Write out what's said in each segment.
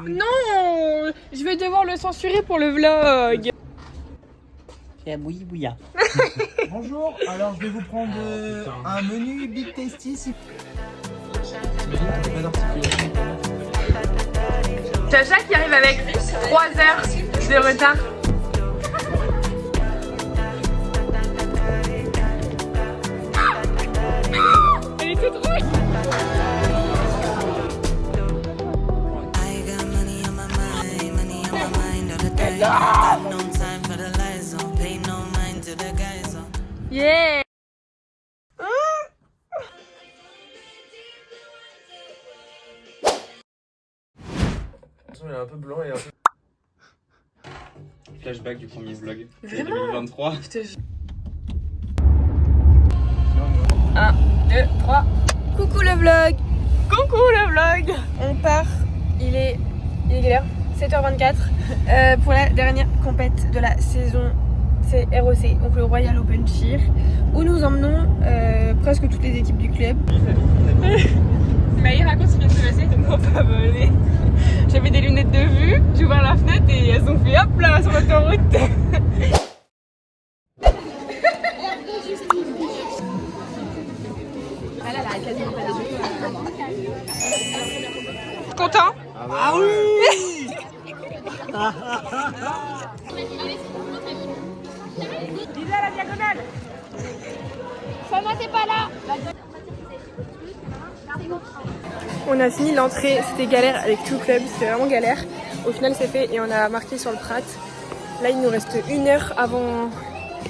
Non, je vais devoir le censurer pour le vlog. C'est à bouilli bouilla. Bonjour, alors je vais vous prendre un menu Big Tasty. Chacha qui arrive avec 3 heures de retard. Elle est toute rouge. Yeah. Il est un peu blanc et un peu... Flashback du premier vlog. Vraiment 2023. 1, 2, 3. Coucou le vlog. Coucou le vlog. On part. Il est quelle heure 7h24 pour la dernière compète de la saison. C'est ROC, donc le Royal Open Cheer, où nous emmenons presque toutes les équipes du club. Maï raconte ce qui vient de se passer. Non, pas volé. J'avais des lunettes de vue, j'ai ouvert la fenêtre et elles ont fait hop là sur l'autoroute. Content? Ah oui. Disais à la diagonale. Fama, t'es pas là. On a fini l'entrée, c'était galère avec tout le club, c'était vraiment galère. Au final c'est fait et on a marqué sur le Prat. Là il nous reste 1 heure avant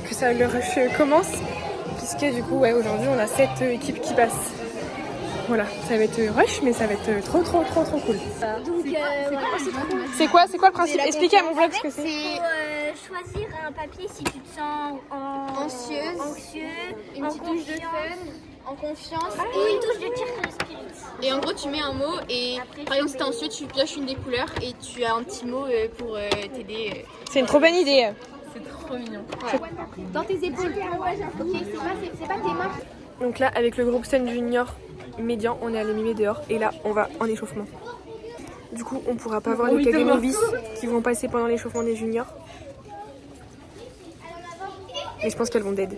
que ça le rush commence. Puisque du coup ouais, aujourd'hui on a 7 équipes qui passent. Voilà, ça va être rush mais ça va être trop cool. Donc, C'est quoi le principe? Expliquez à mon vlog ce que c'est. faut choisir un papier si tu te sens anxieux, une petite touche de fun, en confiance. et une touche de tir spirit. Et en gros, tu mets un mot et par exemple, si t'es anxieux, tu pioches une des couleurs et tu as un petit mot pour t'aider. C'est une trop bonne idée. C'est trop mignon. Dans tes épaules. Ok, c'est pas tes mains. Donc là avec le groupe scène junior médian, on est allé mimer dehors et là on va en échauffement. Du coup on pourra pas voir les cadets novices qui vont passer pendant l'échauffement des juniors. Et je pense qu'elles vont dead.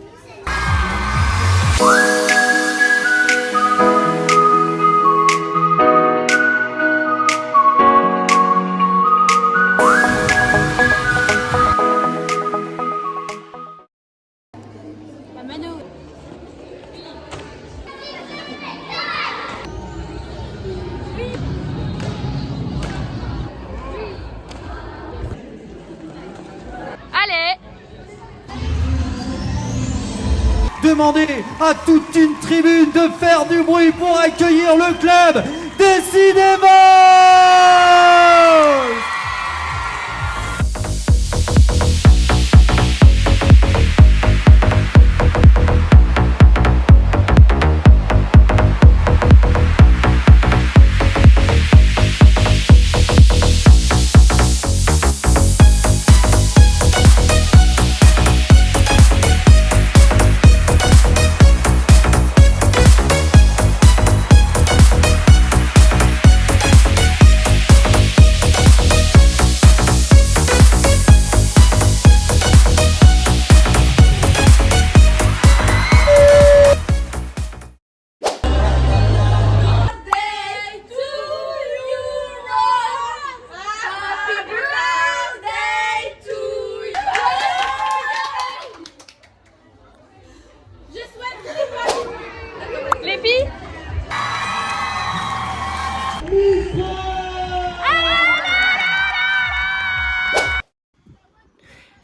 Allez! Demandez à toute une tribune de faire du bruit pour accueillir le club Décidément. Les filles?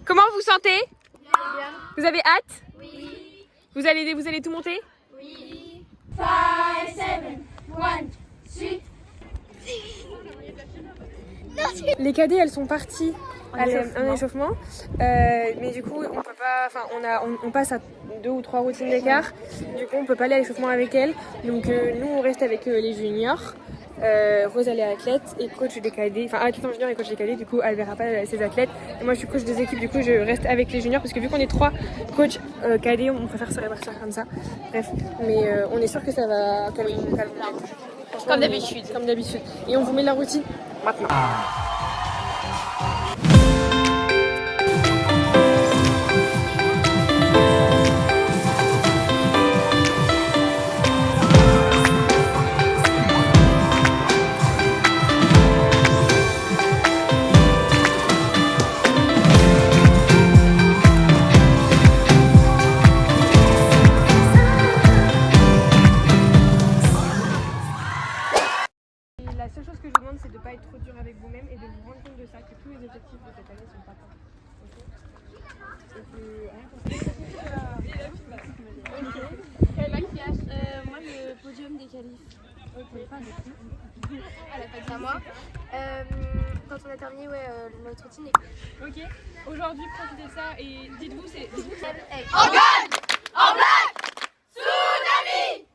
Comment vous sentez? Bien. Vous avez hâte? Oui. Vous allez tout monter? Oui. 5, 7, 1, 6. Les cadets elles sont parties en échauffement, mais du coup on peut pas, enfin on passe à 2 ou 3 routines d'écart, du coup on peut pas aller à l'échauffement avec elles, donc nous on reste avec les juniors. Rose elle est athlète et coach des cadets, enfin athlète en junior et coach des cadets, du coup elle verra pas ses athlètes et moi je suis coach des équipes, du coup je reste avec les juniors parce que vu qu'on est 3 coachs cadets on préfère se répartir comme ça, bref, mais on est sûr que ça va calmer. Comme d'habitude. Comme d'habitude. Et on vous met la routine maintenant. La seule chose que je vous demande, c'est de ne pas être trop dur avec vous-même et de vous rendre compte de ça, que tous les objectifs de cette année sont pas atteints. Moi, le podium des qualifs. Elle a pas dit à moi. Quand on a terminé, notre routine est... Ok, aujourd'hui profitez de ça et dites-vous c'est... On gagne! En blague! Tsunami!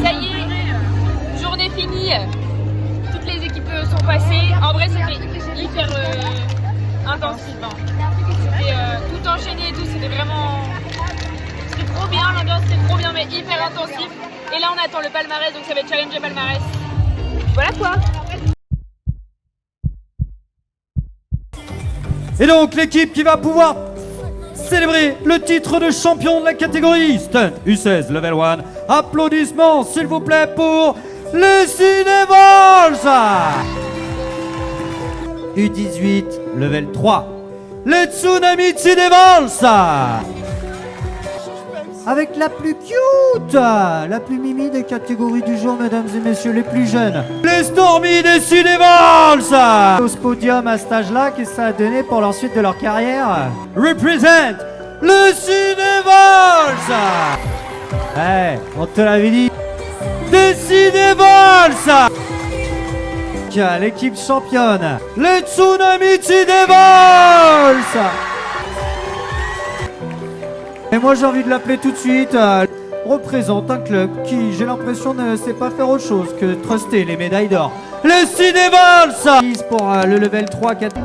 Ça y est, journée finie. Toutes les équipes sont passées. En vrai, c'était hyper intensif. Hein. C'était tout enchaîné et tout. C'était vraiment... C'était trop bien, l'ambiance c'était trop bien, mais hyper intensif. Et là, on attend le palmarès, donc ça va être challenger palmarès. Voilà quoi. Et donc l'équipe qui va pouvoir célébrer le titre de champion de la catégorie Stunt U16 Level 1. Applaudissements s'il vous plaît pour les Cinévols. U18 Level 3. Les Tsunami Cinévols. Avec la plus cute, la plus mimi des catégories du jour, mesdames et messieurs les plus jeunes. Les Stormy des Cinévols. Au podium à cet âge-là, qu'est-ce que ça a donné pour la suite de leur carrière? Represent le Cinévols. Ouais, on te l'avait dit. Des Cinévols. L'équipe championne, les Tsunami Cinévols. Et moi j'ai envie de l'appeler tout de suite, représente un club qui, j'ai l'impression, ne sait pas faire autre chose que truster les médailles d'or. Les Cinévols pour le level 3, 4. On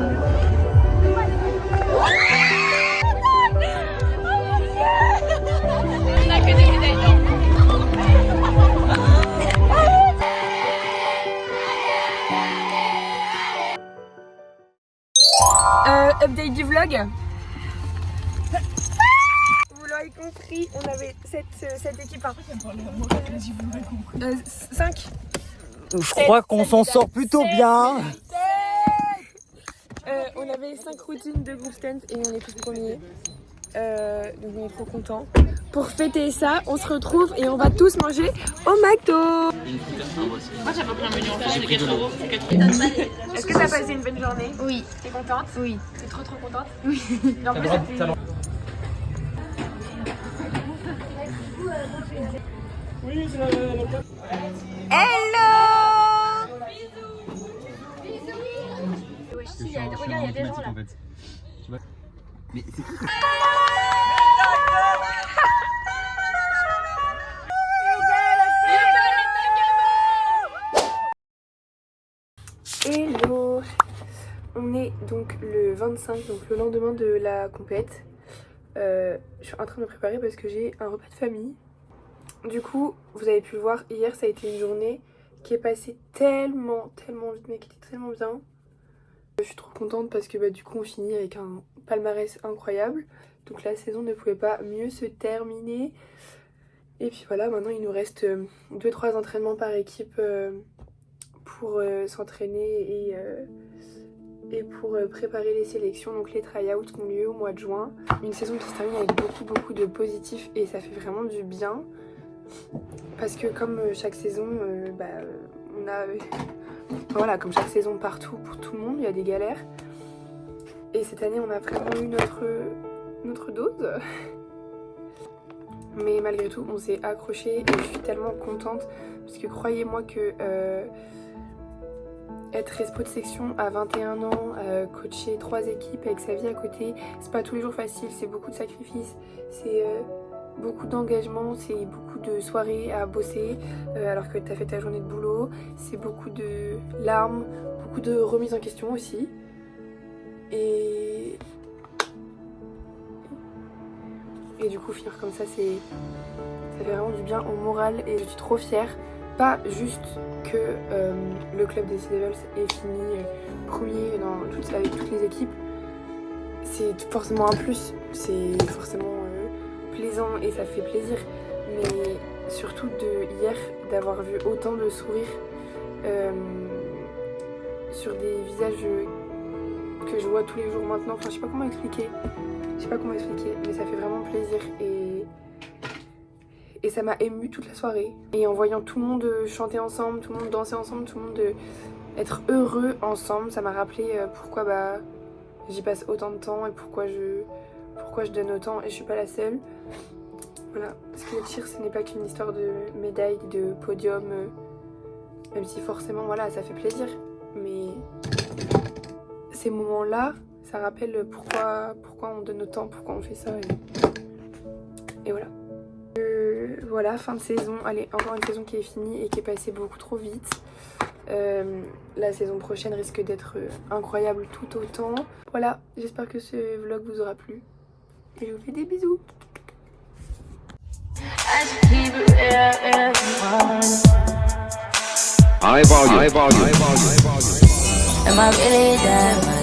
a que des médailles d'or. Update du vlog. Vous l'aurez compris, on avait cette équipe. 5. Je crois qu'on s'en sort plutôt bien. On avait 5 routines de groupe stunt et on est tous premiers. Donc on est trop contents. Pour fêter ça, on se retrouve et on va tous manger au McDo. Moi j'ai pas pris un menu en fait, j'ai 4 euros. Est-ce que t'as passé une bonne journée? Oui. T'es contente? Oui. T'es trop contente? Oui. Et en plus, regarde, il y a des gens là. Mais c'est You donc le 25, donc le lendemain de la compète. Je suis en train de me préparer parce que j'ai un repas de famille. Du coup, vous avez pu le voir, hier ça a été une journée qui est passée tellement vite, mais qui était tellement bien. Je suis trop contente parce que du coup on finit avec un palmarès incroyable. Donc la saison ne pouvait pas mieux se terminer. Et puis voilà, maintenant il nous reste 2-3 entraînements par équipe pour s'entraîner et pour préparer les sélections, donc les try-outs qui ont lieu au mois de juin. Une saison qui se termine avec beaucoup de positifs et ça fait vraiment du bien. Parce que comme chaque saison, on a... voilà, comme chaque saison partout, pour tout le monde, il y a des galères. Et cette année, on a vraiment eu notre dose. Mais malgré tout, on s'est accroché et je suis tellement contente. Parce que croyez-moi que être respo de section à 21 ans, coacher 3 équipes avec sa vie à côté, c'est pas tous les jours facile, c'est beaucoup de sacrifices, c'est beaucoup d'engagement, c'est beaucoup de soirées à bosser alors que t'as fait ta journée de boulot, c'est beaucoup de larmes, beaucoup de remises en question aussi. Et du coup finir comme ça, ça fait vraiment du bien au moral et je suis trop fière. Pas juste que le club des Sea Devils ait fini premier avec toutes les équipes, c'est forcément un plus, c'est forcément plaisant et ça fait plaisir, mais surtout hier d'avoir vu autant de sourires sur des visages que je vois tous les jours maintenant. Enfin, je sais pas comment expliquer, mais ça fait vraiment plaisir et ça m'a émue toute la soirée. Et en voyant tout le monde chanter ensemble, tout le monde danser ensemble, tout le monde être heureux ensemble, ça m'a rappelé pourquoi j'y passe autant de temps et pourquoi je donne autant et je suis pas la seule. Voilà, parce que le tir ce n'est pas qu'une histoire de médaille, de podium, même si forcément voilà ça fait plaisir, mais ces moments-là, ça rappelle pourquoi on donne autant, pourquoi on fait ça et voilà. Voilà, fin de saison. Allez, encore une saison qui est finie et qui est passée beaucoup trop vite. La saison prochaine risque d'être incroyable tout autant. Voilà, j'espère que ce vlog vous aura plu. Et je vous fais des bisous. Am I really that much?